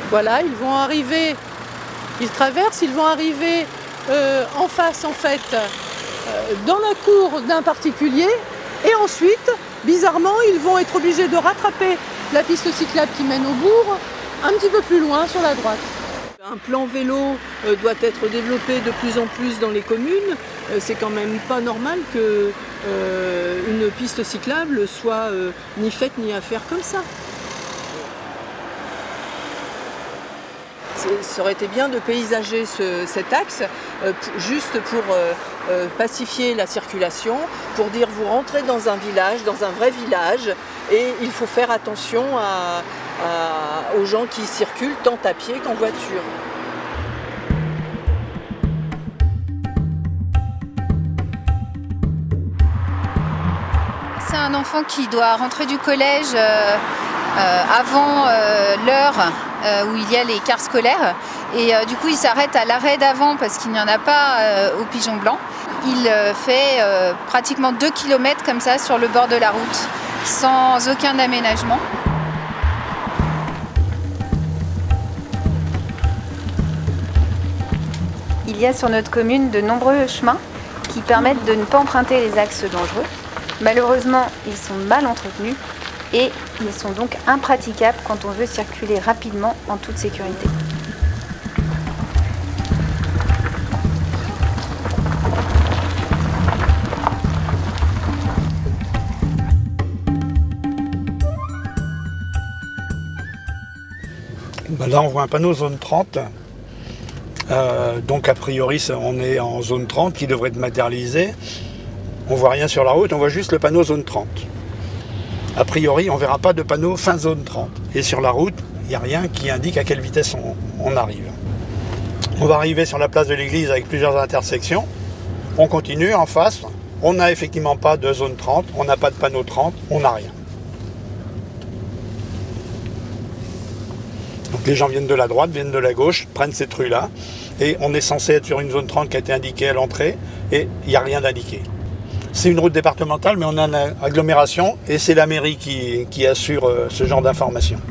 Voilà, ils vont arriver, ils traversent, ils vont arriver en face en fait dans la cour d'un particulier et ensuite, bizarrement, ils vont être obligés de rattraper la piste cyclable qui mène au bourg un petit peu plus loin sur la droite. Un plan vélo doit être développé de plus en plus dans les communes. C'est quand même pas normal que une piste cyclable soit ni faite ni à faire comme ça. Ça aurait été bien de paysager cet axe juste pour pacifier la circulation, pour dire vous rentrez dans un village, dans un vrai village, et il faut faire attention aux gens qui circulent tant à pied qu'en voiture. C'est un enfant qui doit rentrer du collège avant l'heure où il y a les cars scolaires et du coup il s'arrête à l'arrêt d'avant parce qu'il n'y en a pas au Pigeon Blanc. Il fait pratiquement 2 km comme ça sur le bord de la route sans aucun aménagement. Il y a sur notre commune de nombreux chemins qui permettent de ne pas emprunter les axes dangereux. Malheureusement, ils sont mal entretenus et ils sont donc impraticables quand on veut circuler rapidement en toute sécurité. Là, on voit un panneau zone 30. Donc, a priori, on est en zone 30 qui devrait être matérialisée. On ne voit rien sur la route, on voit juste le panneau zone 30. A priori, on ne verra pas de panneau fin zone 30. Et sur la route, il n'y a rien qui indique à quelle vitesse on arrive. On va arriver sur la place de l'église avec plusieurs intersections. On continue en face. On n'a effectivement pas de zone 30, on n'a pas de panneau 30, on n'a rien. Donc les gens viennent de la droite, viennent de la gauche, prennent cette rue-là. Et on est censé être sur une zone 30 qui a été indiquée à l'entrée. Et il n'y a rien d'indiqué. C'est une route départementale, mais on a une agglomération et c'est la mairie qui assure ce genre d'informations.